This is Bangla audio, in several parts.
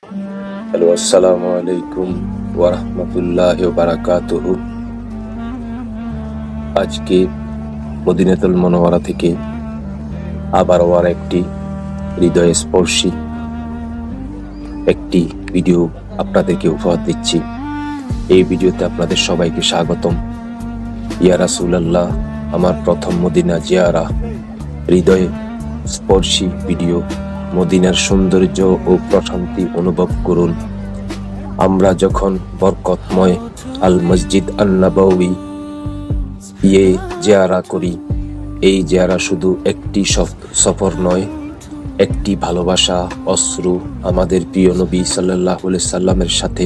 হ্যালো, আসসালামু আলাইকুম ওয়া রাহমাতুল্লাহি ওয়া বারাকাতুহু। আজকে মদিনাতুল মুনাওয়ারা থেকে আবারও একটি হৃদয়স্পর্শী একটি ভিডিও আপনাদেরকে উপহার দিচ্ছি। এই ভিডিওতে আপনাদের সবাইকে স্বাগতম। ইয়া রাসূলুল্লাহ, আমার প্রথম মদিনা জিয়ারা, হৃদয় স্পর্শী ভিডিও। মদিনার সৌন্দর্য ও প্রশান্তি অনুভব করুন। আমরা যখন বরকতময় আল মসজিদ আন-নববী জিয়ারা করি, এই জিয়ারা শুধু একটি সফর নয়, একটি ভালোবাসা, অশ্রু, আমাদের প্রিয় নবী সাল্লাল্লাহু আলাইহি সাল্লামের সাথে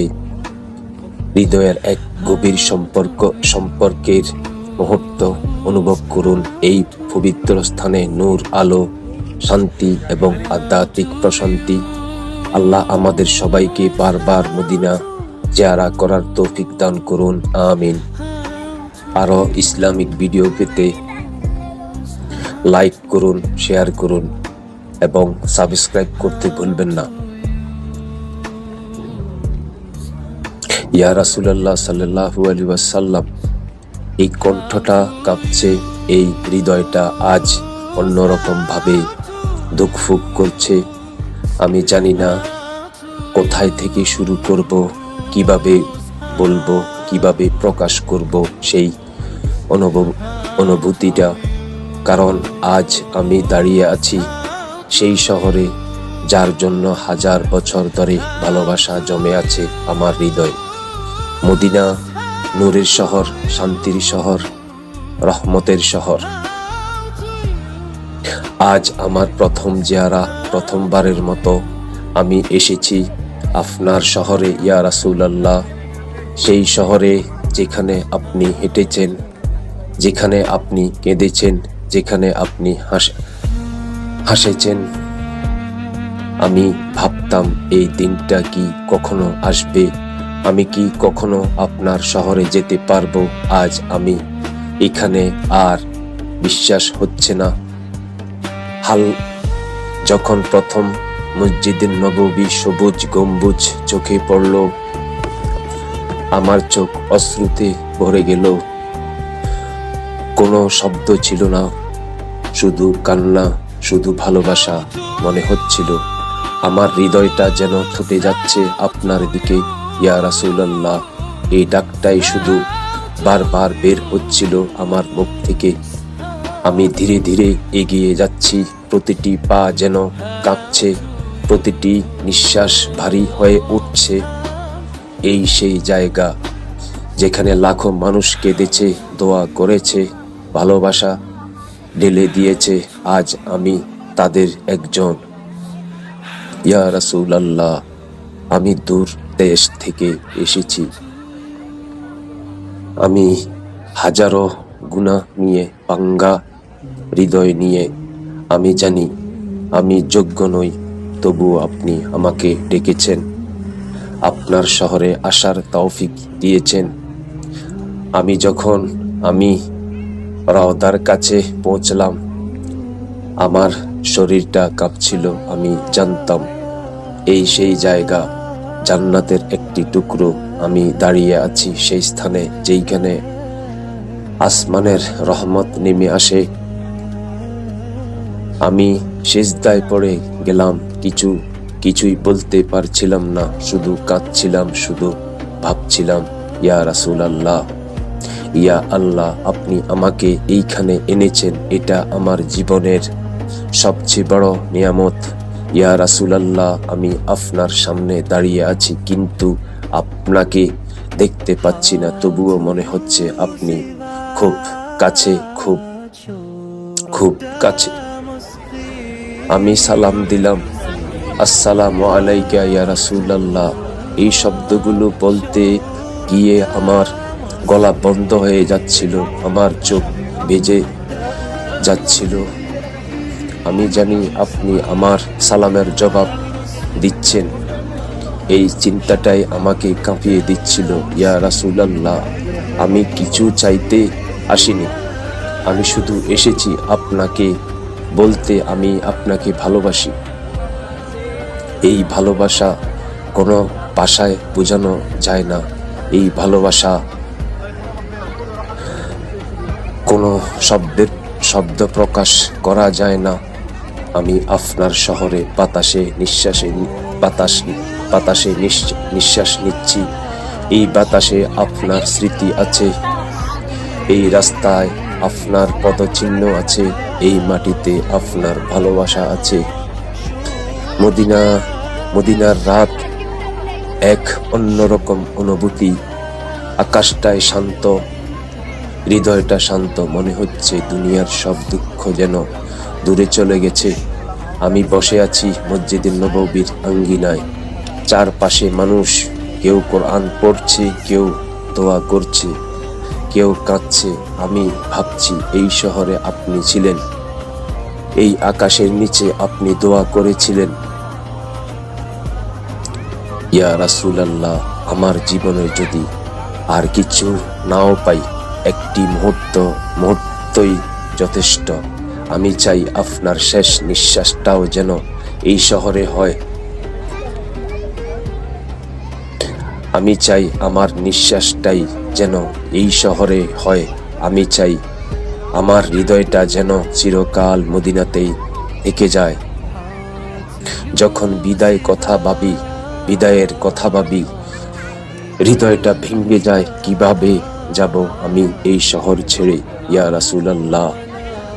হৃদয়ের এক গভীর সম্পর্কের মুহূর্ত অনুভব করুন। এই পবিত্র স্থানে নূর, আলো, শান্তি এবং আধ্যাত্মিক প্রশান্তি। আল্লাহ আমাদের সবাইকে বারবার মদিনা জিয়ারা করার তৌফিক দান করুন, আমিন। আরো ইসলামিক ভিডিও পেতে লাইক করুন, শেয়ার করুন এবং সাবস্ক্রাইব করতে ভুলবেন না। ইয়া রাসূলুল্লাহ সাল্লাল্লাহু আলাইহি ওয়াসাল্লাম, এই কণ্ঠটা কাঁপছে, এই হৃদয়টা আজ অন্যরকম ভাবে দুঃখফুক করছে। আমি জানি না কোথায় থেকে শুরু করব, কিভাবে বলবো, কিভাবে প্রকাশ করব সেই অনুভূতিটা। কারণ আজ আমি দাঁড়িয়ে আছি সেই শহরে যার জন্য হাজার বছর ধরে ভালোবাসা জমে আছে আমার হৃদয়। মদিনা নূরের শহর, শান্তির শহর, রহমতের শহর। আজ আমার প্রথম জিয়ারা, প্রথমবারের মতো আমি এসেছি আপনার শহরে ইয়া রাসূলুল্লাহ। সেই শহরে যেখানে আপনি হেঁটেছেন, যেখানে আপনি কেঁদেছেন, যেখানে আপনি হাসেছেন। আমি ভাবতাম এই দিনটা কি কখনো আসবে, আমি কি কখনো আপনার শহরে যেতে পারবো। আজ আমি এখানে, আর বিশ্বাস হচ্ছে না। যখন প্রথম মসজিদে নববী সবুজ গম্বুজ চোখে পড়ল, আমার চোখ অশ্রুতে ভরে গেল। কোনো শব্দ ছিল না, শুধু কান্না, শুধু ভালোবাসা। মনে হচ্ছিল আমার হৃদয়টা যেন ছুটে যাচ্ছে আপনার দিকে ইয়া রাসূলুল্লাহ। এই ডাকটাই শুধু বারবার বের হচ্ছিল আমার মুখ থেকে। আমি ধীরে ধীরে এগিয়ে যাচ্ছি, প্রতিটি পা যেন কাঁপছে, প্রতিটি নিঃশ্বাস ভারী হয়ে উঠছে। এই সেই জায়গা যেখানে লাখো মানুষ কেঁদেছে, দোয়া করেছে, ভালোবাসা ঢেলে দিয়েছে। আজ আমি তাদের একজন। ইয়া রাসূলুল্লাহ, আমি দূর দেশ থেকে এসেছি। আমি হাজারো গুনাহ নিয়ে, ভাঙ্গা হৃদয় নিয়ে। আমি জানি আমি যোগ্য নই, তবুও আপনি আমাকে ডেকেছেন, আপনার শহরে আসার তৌফিক দিয়েছেন। যখন আমি রওদার কাছে পৌঁছলাম, আমার শরীরটা কাঁপছিল। আমি জানতাম এই সেই জায়গা, জান্নাতের একটি টুকরো। আমি দাঁড়িয়ে আছি সেই স্থানে যেইখানে আসমানের রহমত নেমে আসে। আমি সিজদায় পড়ে গেলাম, কিছুই বলতে পারছিলাম না, শুধু কাঁদছিলাম, শুধু ভাবছিলাম ইয়া রাসূলুল্লাহ, ইয়া আল্লাহ, আপনি আমাকে এইখানে এনেছেন, এটা আমার জীবনের সবচেয়ে বড় নিয়ামত। ইয়া রাসূলুল্লাহ, আমি আপনার সামনে দাঁড়িয়ে আছি, কিন্তু আপনাকে দেখতে পাচ্ছি না, তবুও মনে হচ্ছে আপনি খুব কাছে, খুব খুব কাছে। আমি সালাম দিলাম, আসসালামু আলাইকা ইয়া রাসূলুল্লাহ। এই শব্দগুলো বলতে গিয়ে আমার গলা বন্ধ হয়ে যাচ্ছিল, আমার চোখ ভেজে যাচ্ছিল। আমি জানি আপনি আমার সালামের জবাব দিচ্ছেন, এই চিন্তাটাই আমাকে কাঁপিয়ে দিচ্ছিল। ইয়া রাসূলুল্লাহ, আমি কিছু চাইতে আসিনি, আমি শুধু এসেছি আপনাকে বলতে আমি আপনাকে ভালোবাসি। এই ভালোবাসা কোনো ভাষায় বোঝানো যায় না। এই ভালোবাসা কোনো শব্দ প্রকাশ করা যায় না। আমি আপনার শহরে বাতাসে নিঃশ্বাস নিচ্ছি। এই বাতাসে আপনার স্মৃতি আছে, এই রাস্তায় আপনার পদচিহ্ন আছে, এই মাটিতে আপনার ভালোবাসা আছে। মদিনার রাত এক অন্যরকম অনুভূতি। আকাশটায় শান্ত, হৃদয়টা শান্ত, মনে হচ্ছে দুনিয়ার সব দুঃখ যেন দূরে চলে গেছে। আমি বসে আছি মসজিদে নববীর আঙ্গিনায়, চারপাশে মানুষ, কেউ কোরআন পড়ছে, কেউ দোয়া করছে, কেউ কাঁদছে। আমি ভাবছি এই শহরে আপনি ছিলেন, এই আকাশের নিচে আপনি দোয়া করেছিলেন। ইয়া রাসূলুল্লাহ, আমার জীবনে যদি আর কিছু নাও পাই, একটি মুহূর্তই যথেষ্ট। আমি চাই আপনার শেষ নিঃশ্বাসটাও যেন এই শহরে হয়। আমি চাই আমার নিঃশ্বাসটাই যেন এই শহরে হয়। আমি চাই আমার হৃদয়টা যেন চিরকাল মদিনাতেই থেকে যায়। যখন বিদায়ের কথা ভাবি, হৃদয়টা ভেঙে যায়। কিভাবে যাব আমি এই শহর ছেড়ে? ইয়া রাসূলুল্লাহ,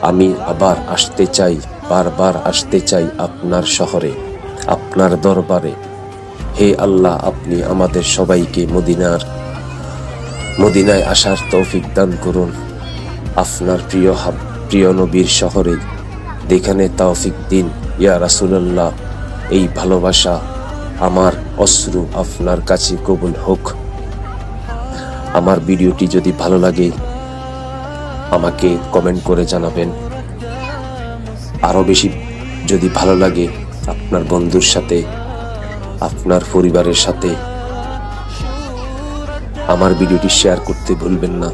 আমি আবার আসতে চাই, বারবার আসতে চাই আপনার শহরে, আপনার দরবারে। হে আল্লাহ, আপনি আমাদের সবাইকে মদিনায় আসার তৌফিক দান করুন। আপনার প্রিয় নবীর শহরে দেখানে তৌফিক দিন। ইয়া রাসূলুল্লাহ, এই ভালোবাসা, আমার অশ্রু আপনার কাছে কবুল হোক। আমার ভিডিওটি যদি ভালো লাগে আমাকে কমেন্ট করে জানাবেন। আরো বেশি যদি ভালো লাগে আপনার বন্ধুর সাথে, আপনার পরিবারের সাথে আমার ভিডিওটি শেয়ার করতে ভুলবেন না,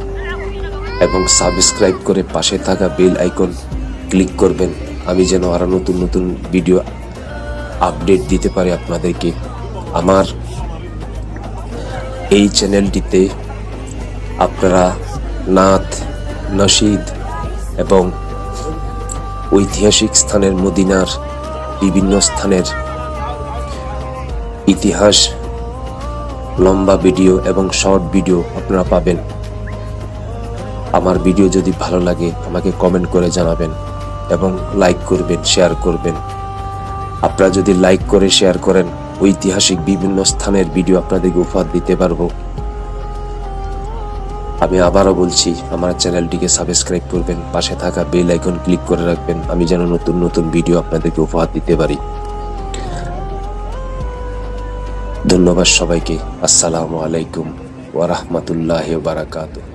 এবং সাবস্ক্রাইব করে পাশে থাকা বেল আইকন ক্লিক করবেন। আমি যেন আরো নতুন নতুন ভিডিও আপডেট দিতে পারি আপনাদেরকে। আমার এই চ্যানেলটিতে আপনারা নাত, নশীদ এবং ঐতিহাসিক স্থানের, মদিনার বিভিন্ন স্থানের ইতিহাস, লম্বা ভিডিও এবং শর্ট ভিডিও আপনারা পাবেন। আমার ভিডিও যদি ভালো লাগে আমাকে কমেন্ট করে জানাবেন এবং লাইক করবেন, শেয়ার করবেন। আপনারা যদি লাইক করে শেয়ার করেন, ঐতিহাসিক বিভিন্ন স্থানের ভিডিও আপনাদেরকে উপহার দিতে পারবো। আমি আবারও বলছি, আমার চ্যানেলটিকে সাবস্ক্রাইব করবেন, পাশে থাকা বেল আইকন ক্লিক করে রাখবেন, আমি যেন নতুন নতুন ভিডিও আপনাদেরকে উপহার দিতে পারি। ধন্যবাদ সবাইকে। আসসালামু আলাইকুম ওয়া রাহমাতুল্লাহি ওয়া বারাকাতুহু।